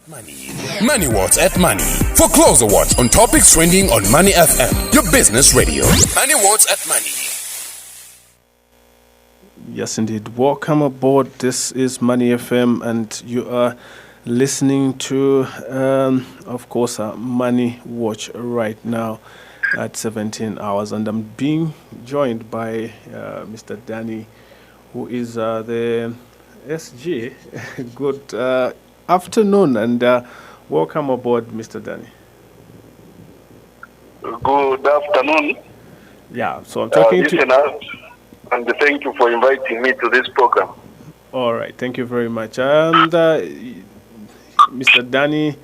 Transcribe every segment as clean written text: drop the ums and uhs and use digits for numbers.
Money Watch at Money. For closer watch on topics trending on Money FM, your business radio. Money Watch at Money. Yes, indeed. Welcome aboard. This is Money FM, and you are listening to, of course, Money Watch right now at 17 hours. And I'm being joined by Mr. Danny, who is the SG. Good afternoon, and welcome aboard, Mr. Danny. Good afternoon. Yeah, so I'm talking to listeners, and thank you for inviting me to this program. All right, thank you very much. And Mr. Danny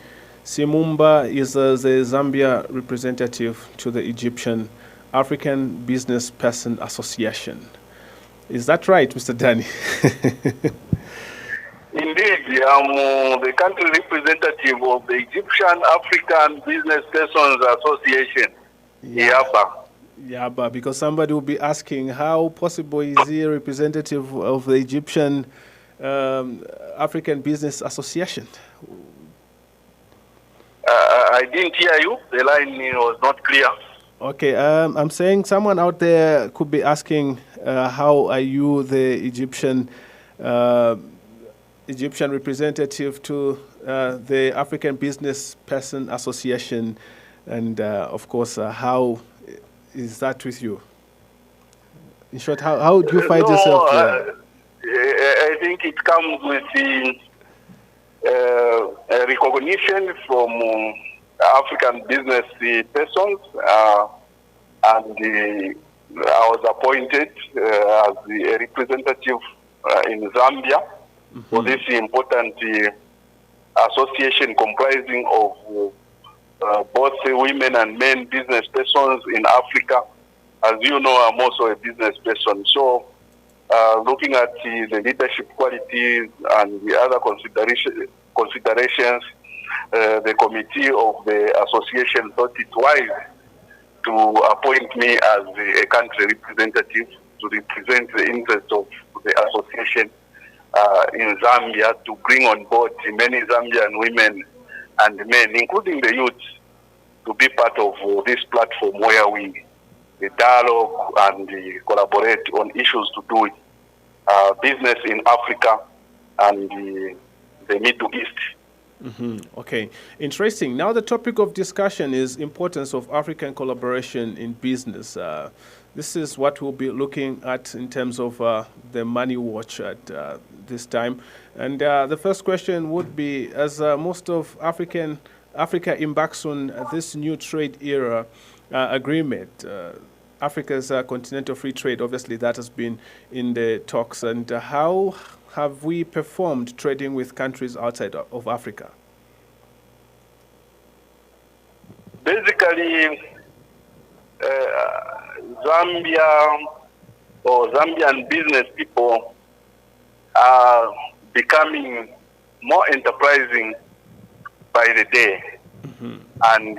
Simumba is the Zambia representative to the Egyptian African Business Person Association. Is that right, Mr. Danny? Indeed, I'm the country representative of the Egyptian African Business Persons Association, EABA. EABA, because somebody will be asking, how possible is he a representative of the Egyptian African Business Association? I didn't hear you. The line was not clear. Okay, I'm saying someone out there could be asking, how are you the Egyptian representative to the African Business Person Association, and of course, how is that with you? In short, how do you find yourself? I think it comes with the recognition from African business persons, and I was appointed as the representative in Zambia for this important association comprising of both women and men business persons in Africa. As you know, I'm also a business person. So looking at the leadership qualities and the other considerations, the committee of the association thought it wise to appoint me as a country representative to represent the interests of the association in Zambia, to bring on board many Zambian women and men, including the youth, to be part of this platform where we dialogue and collaborate on issues to do with business in Africa and the Middle East. Okay, interesting. Now the topic of discussion is importance of African collaboration in business. This is what we'll be looking at in terms of the Money Watch at this time. And the first question would be, as most of Africa embarks on this new trade era agreement, Africa's continental free trade, obviously that has been in the talks. And how have we performed trading with countries outside of Africa? Basically, Zambia or Zambian business people are becoming more enterprising by the day, and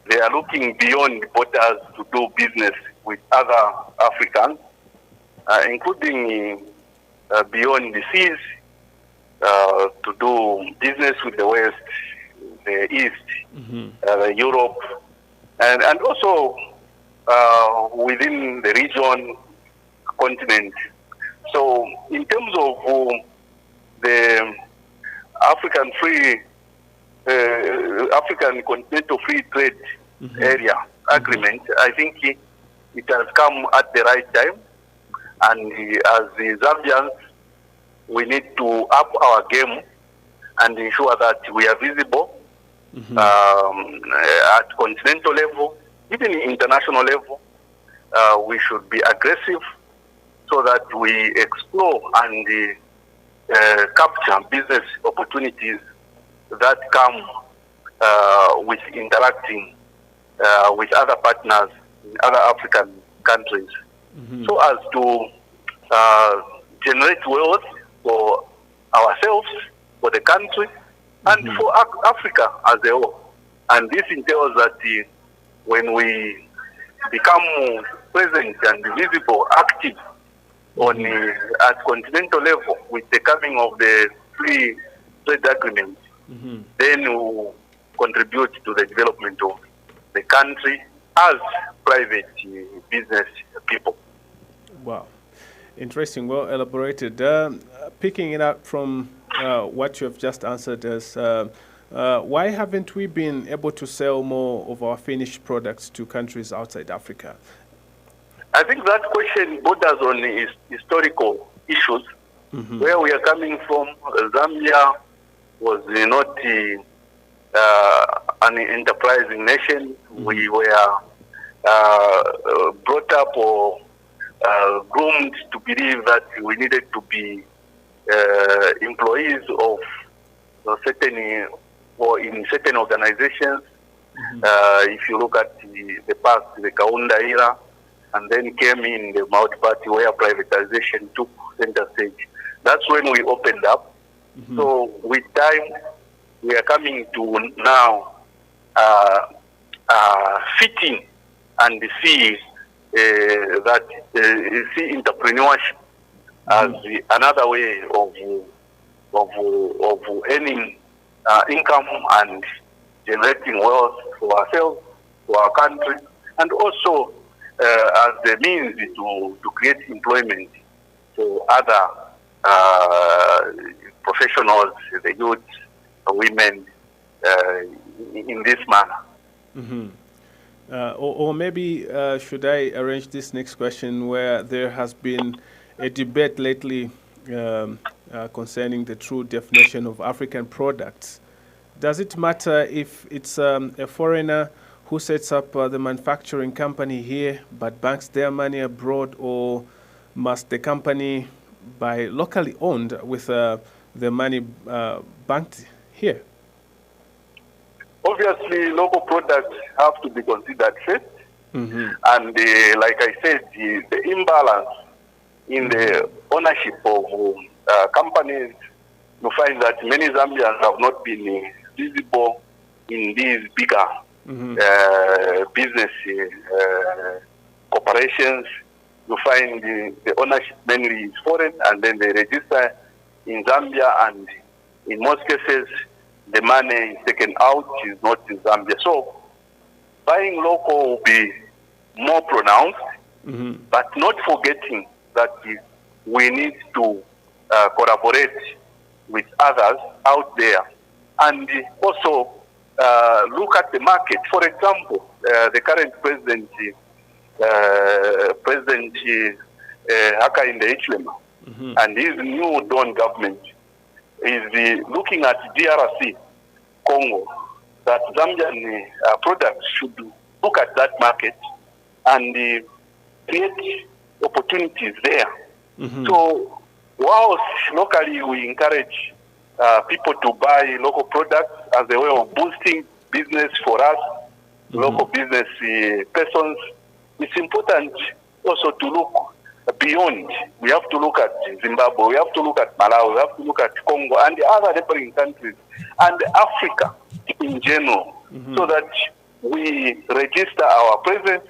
they are looking beyond borders to do business with other Africans, including beyond the seas, to do business with the West, the East, Europe, and also within the region, continent. So in terms of the African continental free trade area agreement, I think it has come at the right time. And as the Zambians, we need to up our game and ensure that we are visible at continental level, even international level. We should be aggressive so that we explore and capture business opportunities that come with interacting with other partners in other African countries, so as to generate wealth for ourselves, for the country, and for Africa as a whole. And this entails that when we become present and visible, active at continental level with the coming of the free trade agreement, then will contribute to the development of the country as private business people. Wow. Interesting, well elaborated. Picking it up from what you have just answered as why haven't we been able to sell more of our finished products to countries outside Africa? I think that question borders on historical issues. Where we are coming from. Zambia was not an enterprising nation. We were brought up or groomed to believe that we needed to be employees of certain or in certain organizations. If you look at the past, the Kaunda era, and then came in the multi-party where privatization took center stage. That's when we opened up. So with time, we are coming to now fit in and see that see entrepreneurship as another way of earning income and generating wealth for ourselves, for our country, and also as the means to create employment for other professionals, the youth, the women, in this manner. Or maybe should I arrange this next question where there has been a debate lately concerning the true definition of African products. Does it matter if it's a foreigner who sets up the manufacturing company here but banks their money abroad, or must the company be locally owned with the money banked here? Obviously, local products have to be considered first. And like I said, the imbalance in the ownership of companies, you find that many Zambians have not been visible in these bigger business corporations. You find the ownership mainly is foreign, and then they register in Zambia, and in most cases, the money is taken out is not in Zambia. So buying local will be more pronounced, but not forgetting that we need to collaborate with others out there, and also look at the market. For example, the current president, Hakainde Hichilema, and his new Dawn government is looking at DRC, Congo, that Zambian products should look at that market and create opportunities there. So whilst locally we encourage people to buy local products as a way of boosting business for us, local business persons, it's important also to look beyond. We have to look at Zimbabwe, we have to look at Malawi, we have to look at Congo and the other neighboring countries, and Africa in general, so that we register our presence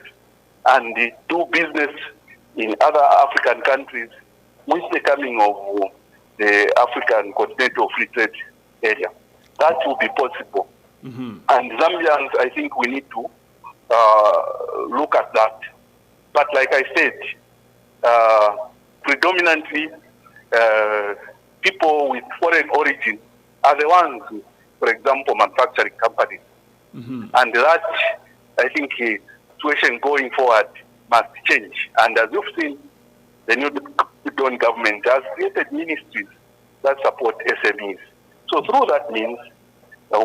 and do business in other African countries with the coming of the African Continental Free Trade Area. That will be possible. And Zambians, I think we need to look at that. But like I said, predominantly people with foreign origin are the ones, for example, manufacturing companies. And that, I think, situation going forward must change. And as you've seen, the new Dawn government has created ministries that support SMEs. So through that means,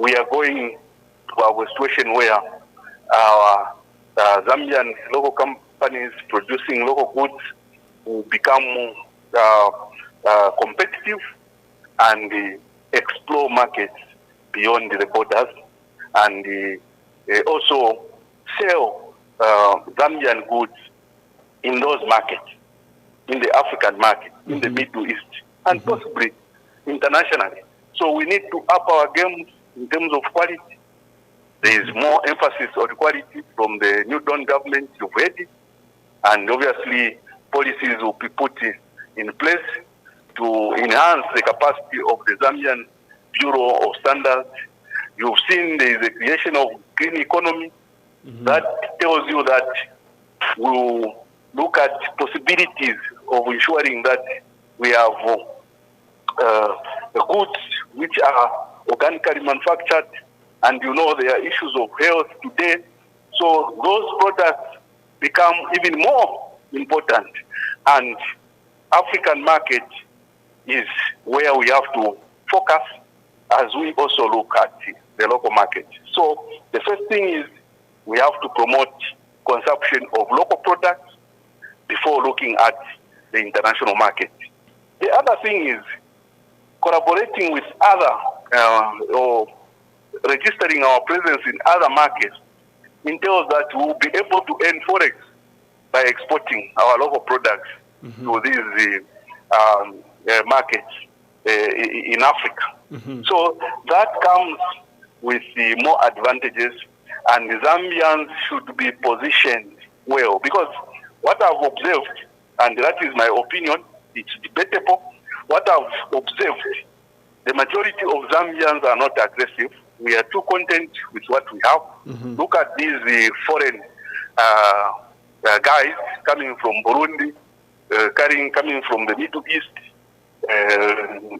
we are going to have a situation where our Zambian local companies producing local goods will become competitive and explore markets beyond the borders, and also sell Zambian goods in those markets, in the African market, in the Middle East, and possibly internationally. So we need to up our games in terms of quality. There is more emphasis on quality from the new Dawn government, you've heard it, and obviously policies will be put in place to enhance the capacity of the Zambian Bureau of Standards. You've seen there is a creation of green economy. That tells you that we'll look at possibilities of ensuring that we have the goods which are organically manufactured, and there are issues of health today. So those products become even more important, and African market is where we have to focus as we also look at the local market. So the first thing is we have to promote consumption of local products before looking at the international market. The other thing is collaborating with other or registering our presence in other markets entails that we will be able to earn forex by exporting our local products to these markets in Africa. So that comes with more advantages, and the Zambians should be positioned well, because what I've observed, and that is my opinion, it's debatable, what I've observed, the majority of Zambians are not aggressive. We are too content with what we have. Look at these foreign guys coming from Burundi, coming from the Middle East,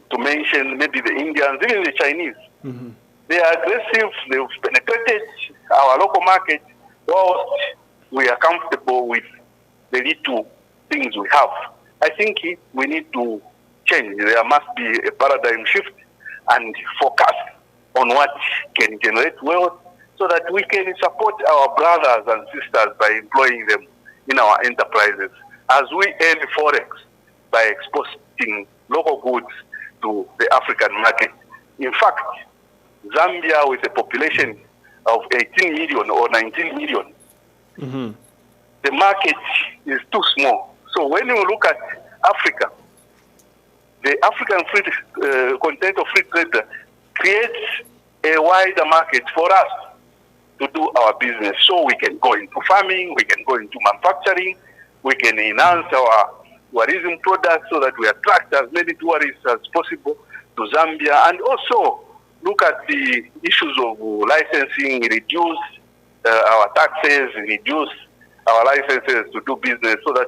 to mention maybe the Indians, even the Chinese. They are aggressive. They've penetrated our local market, whilst we are comfortable with the little things we have. I think we need to change. There must be a paradigm shift and focus on what can generate wealth, so that we can support our brothers and sisters by employing them in our enterprises, as we earn forex by exporting local goods to the African market. In fact, Zambia, with a population of 18 million or 19 million, the market is too small. So when you look at Africa, the African free content of free trade creates a wider market for us to do our business. So we can go into farming, we can go into manufacturing, we can enhance our tourism products so that we attract as many tourists as possible to Zambia, and also look at the issues of licensing, reduce our taxes, reduce our licenses to do business, so that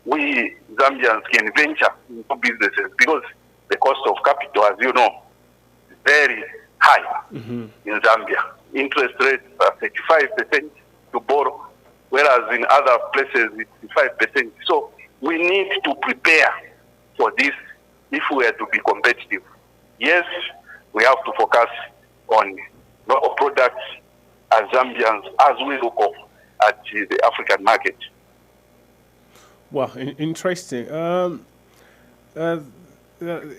we Zambians can venture into businesses, because the cost of capital, as you know, is very high in Zambia. Interest rates are 35% to borrow, whereas in other places it's 5%. So we need to prepare for this if we are to be competitive. Yes, we have to focus on local products as Zambians as we look at the African market. Wow, interesting.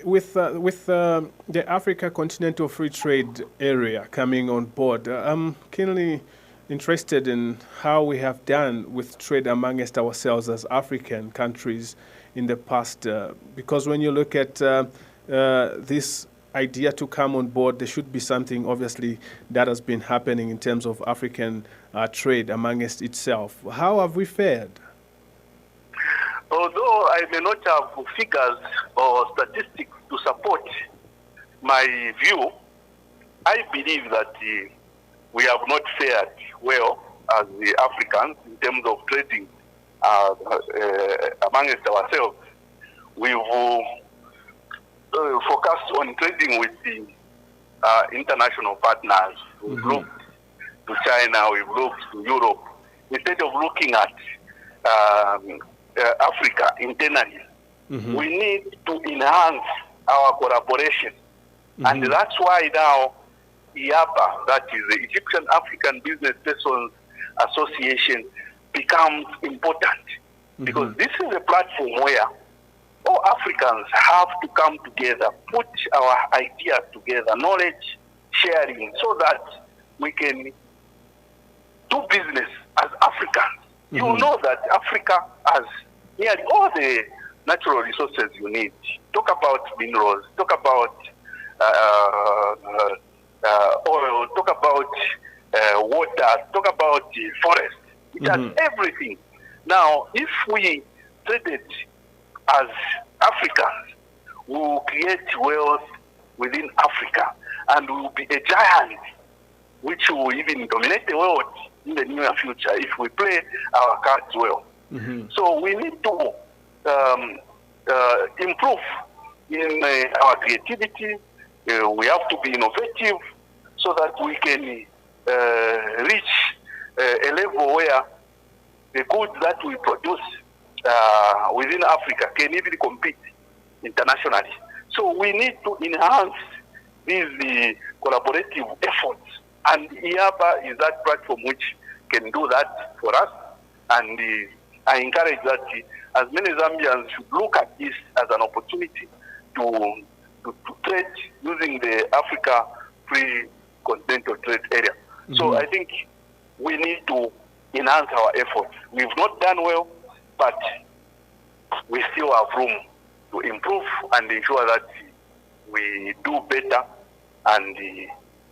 With the Africa Continental Free Trade Area coming on board, I'm keenly interested in how we have done with trade amongst ourselves as African countries in the past. Because when you look at this idea to come on board, there should be something obviously that has been happening in terms of African trade amongst itself. How have we fared? Although I may not have figures or statistics to support my view, I believe that we have not fared well as the Africans in terms of trading amongst ourselves. We've focused on trading with the international partners. We've looked to China, we've looked to Europe, instead of looking at Africa internally. We need to enhance our collaboration. And that's why now EABA, that is the Egyptian African Business Persons Association, becomes important. Because this is a platform where all Africans have to come together, put our ideas together, knowledge sharing, so that we can do business as Africans. You know that Africa has nearly all the natural resources you need. Talk about minerals, talk about oil, talk about water, talk about forest. It has everything. Now, if we treat it as Africans, we will create wealth, within Africa, and we will be a giant which will even dominate the world in the near future if we play our cards well. So we need to improve in our creativity. We have to be innovative so that we can reach a level where the goods that we produce within Africa can even compete internationally. So we need to enhance these collaborative efforts, and EABA is that platform which can do that for us. And I encourage that as many Zambians should look at this as an opportunity to trade using the Africa Free Continental Trade Area. So I think we need to enhance our efforts. We've not done well, but we still have room to improve and ensure that we do better and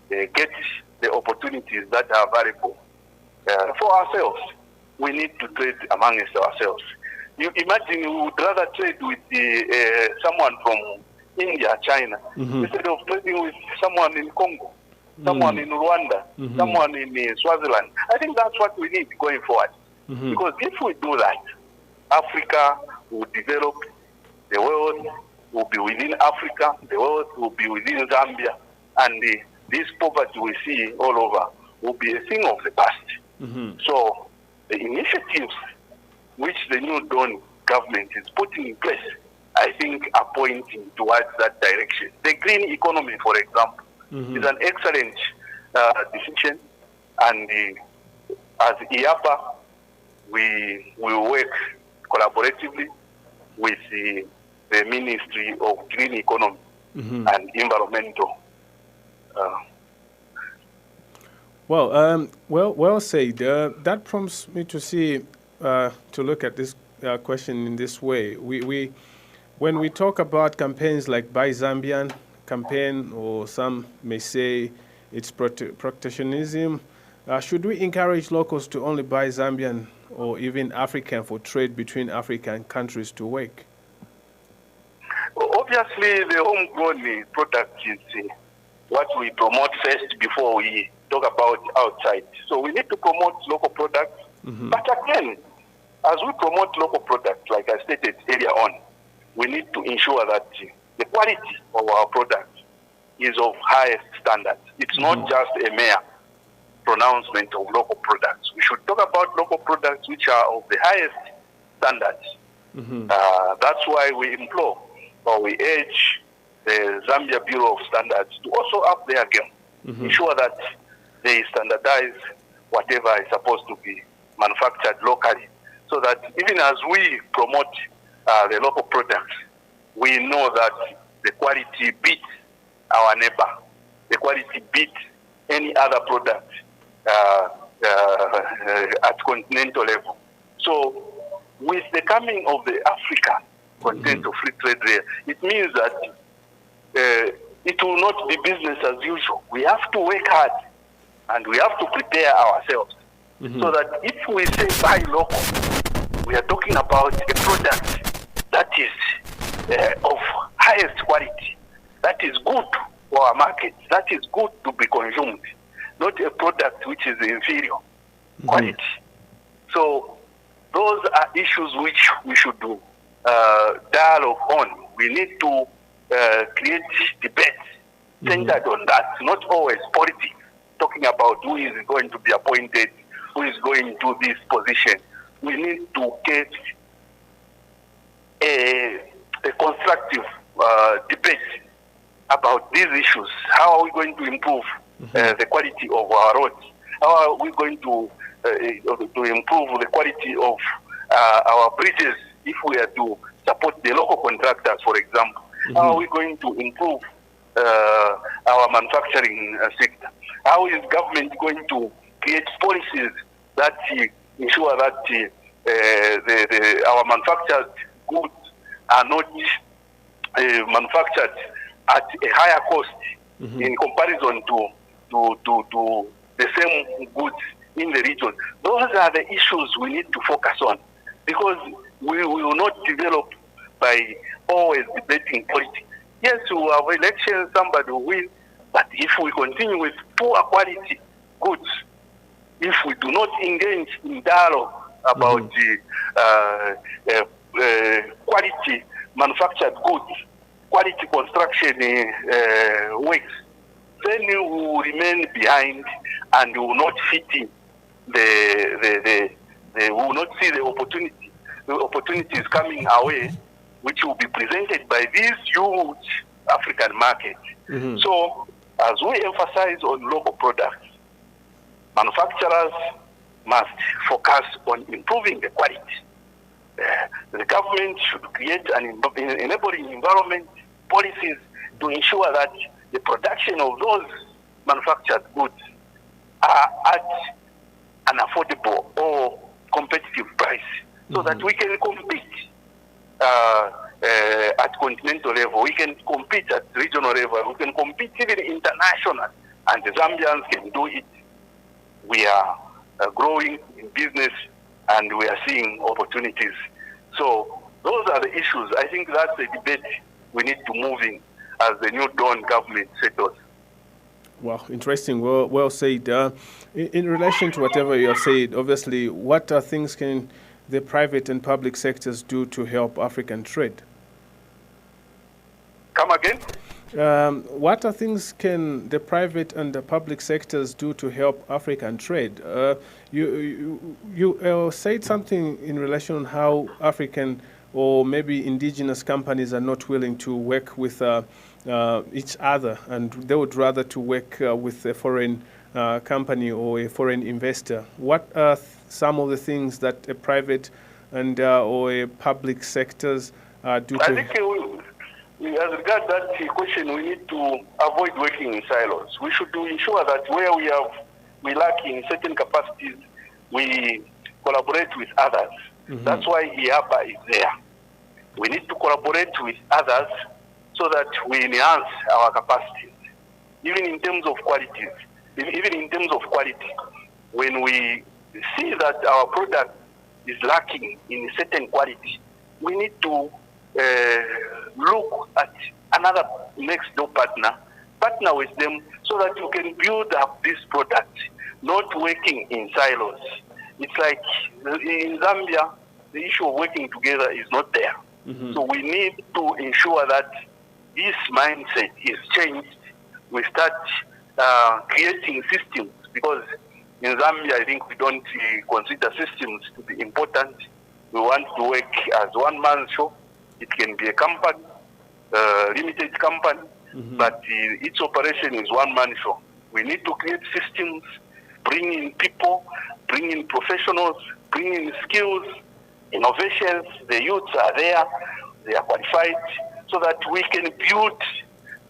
get the opportunities that are available for ourselves. We need to trade amongst ourselves. You imagine we would rather trade with someone from India, China, instead of trading with someone in Congo, someone in Rwanda, someone in Swaziland. I think that's what we need going forward. Because if we do that, Africa will develop, the world will be within Africa, the world will be within Zambia, and this poverty we see all over will be a thing of the past. So the initiatives which the new Dawn government is putting in place, I think, are pointing towards that direction. The green economy, for example, is an excellent decision, and as EABA, we will work collaboratively with the Ministry of Green Economy and Environmental. Well said. That prompts me to see, to look at this question in this way. When we talk about campaigns like Buy Zambian campaign, or some may say it's protectionism, should we encourage locals to only buy Zambian or even African for trade between African countries to work? Well, obviously, the homegrown product is what we promote first before we talk about outside. So we need to promote local products. But again, as we promote local products, like I stated earlier on, we need to ensure that the quality of our product is of highest standards. It's not just a mere pronouncement of local products. We should talk about local products which are of the highest standards. That's why we implore, or we urge the Zambia Bureau of Standards to also up their game, ensure that they standardize whatever is supposed to be manufactured locally, so that even as we promote the local products, we know that the quality beats our neighbor, the quality beats any other product at continental level. So with the coming of the Africa Continental Free Trade Area, it means that it will not be business as usual. We have to work hard and we have to prepare ourselves so that if we say buy local, we are talking about a product that is of highest quality, that is good for our market, that is good to be consumed, not a product which is inferior quality. So those are issues which we should do dialogue on. We need to create debates centered on that, not always politics, talking about who is going to be appointed, who is going to this position. We need to get a constructive debate about these issues. How are we going to improve the quality of our roads? How are we going to improve the quality of our bridges if we are to support the local contractors, for example? How are we going to improve our manufacturing sector? How is government going to create policies that ensure that our manufactured goods are not manufactured at a higher cost in comparison to the same goods in the region? Those are the issues we need to focus on, because we will not develop by always debating politics. Yes, we have elections, somebody will win, but if we continue with poor quality goods, if we do not engage in dialogue about the quality manufactured goods, quality construction works, then we will remain behind and we will not fit in we will not see the opportunities coming our way, which will be presented by these huge African markets. So, as we emphasize on local products, manufacturers must focus on improving the quality. The government should create an enabling environment, policies to ensure that the production of those manufactured goods are at an affordable or competitive price, so that we can compete at continental level, we can compete at regional level, we can compete even international, and the Zambians can do it. We are growing in business and we are seeing opportunities. So those are the issues. I think that's the debate we need to move in as the new Dawn government settles. Wow, interesting. Well said. In relation to whatever you have said, obviously, what things can the private and public sectors do to help African trade? Come again? What things can the private and the public sectors do to help African trade? You said something in relation on how African or maybe indigenous companies are not willing to work with each other, and they would rather to work with a foreign company or a foreign investor. What are some of the things that a private and or a public sectors do? I think as regards that question, we need to avoid working in silos. We should ensure that where we lack in certain capacities, we collaborate with others. That's why EABA is there. We need to collaborate with others so that we enhance our capacities, even in terms of qualities. Even in terms of quality, when we see that our product is lacking in a certain quality, we need to look at another next door partner with them, so that you can build up this product, not working in silos. It's like in Zambia, the issue of working together is not there. So we need to ensure that this mindset is changed. We start creating systems, because in Zambia, I think we don't consider systems to be important. We want to work as one man show. It can be a company, limited company, but its operation is one man show. We need to create systems, bring in people, bring in professionals, bring in skills, innovations. The youths are there, they are qualified, so that we can build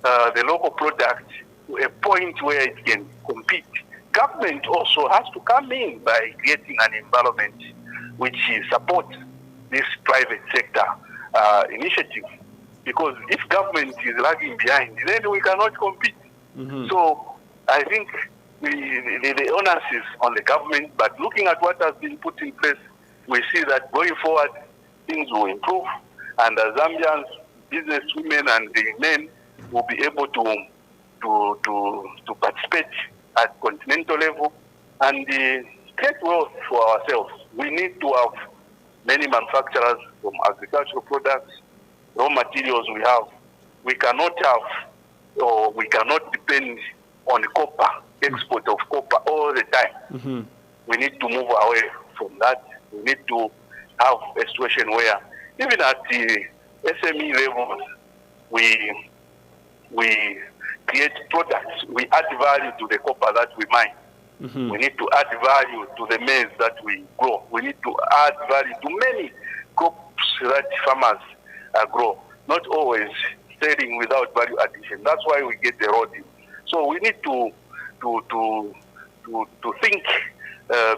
the local product to a point where it can compete. Government also has to come in by creating an environment which supports this private sector initiative. Because if government is lagging behind, then we cannot compete. So I think the onus is on the government, but looking at what has been put in place, we see that going forward, things will improve, and the Zambians, business women and the men will be able to participate at continental level and create wealth for ourselves. We need to have many manufacturers from agricultural products, raw materials we have. We cannot have, or we cannot depend on copper, export of copper all the time. We need to move away from that. We need to have a situation where, even at the SME level, we create products. We add value to the copper that we mine. We need to add value to the maize that we grow. We need to add value to many crops that farmers grow. Not always selling without value addition. That's why we get the raw deal. So we need to think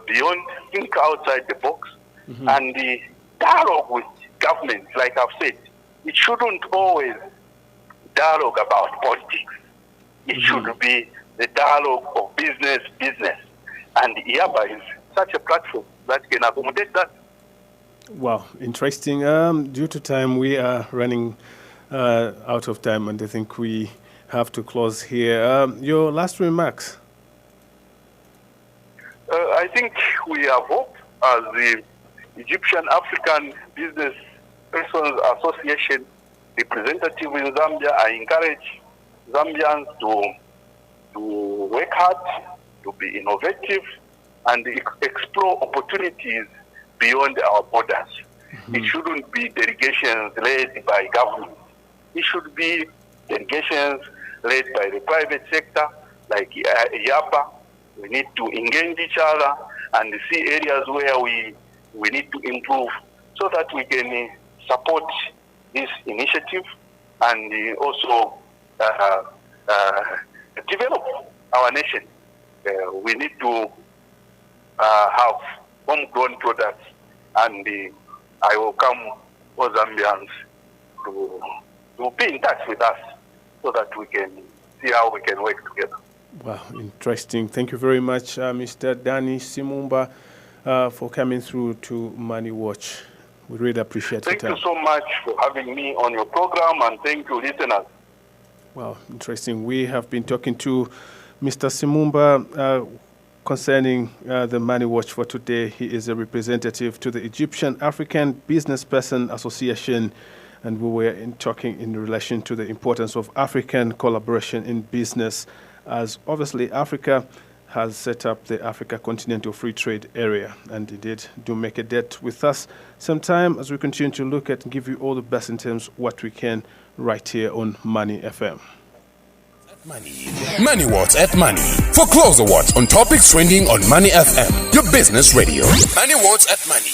beyond, think outside the box, and the dialogue with government, like I've said, it shouldn't always dialogue about politics. It should be the dialogue of business, and EABA is such a platform that can accommodate that. Wow, interesting. Due to time, we are running out of time, and I think we have to close here. Your last remarks? I think we have hope as the Egyptian African Business Persons Association representative in Zambia. I encourage Zambians to work hard, to be innovative, and explore opportunities beyond our borders. It shouldn't be delegations led by government. It should be delegations led by the private sector, like EABA. We need to engage each other and see areas where we need to improve so that we can support this initiative and also develop our nation. We need to have homegrown products, and I welcome all Zambians to be in touch with us so that we can see how we can work together. Wow, interesting. Thank you very much, Mr. Danny Simumba, for coming through to Money Watch. We really appreciate your time. Thank you so much for having me on your program, and thank you, listeners. Wow, interesting. We have been talking to Mr. Simumba concerning the Money Watch for today. He is a representative to the Egyptian African Business Person Association, and we were talking in relation to the importance of African collaboration in business, as obviously Africa has set up the Africa Continental Free Trade Area, and indeed do make a date with us sometime as we continue to look at and give you all the best in terms of what we can right here on Money FM. Money Watch at Money. For closer watch on topics trending on Money FM, your business radio. Money Watch at Money.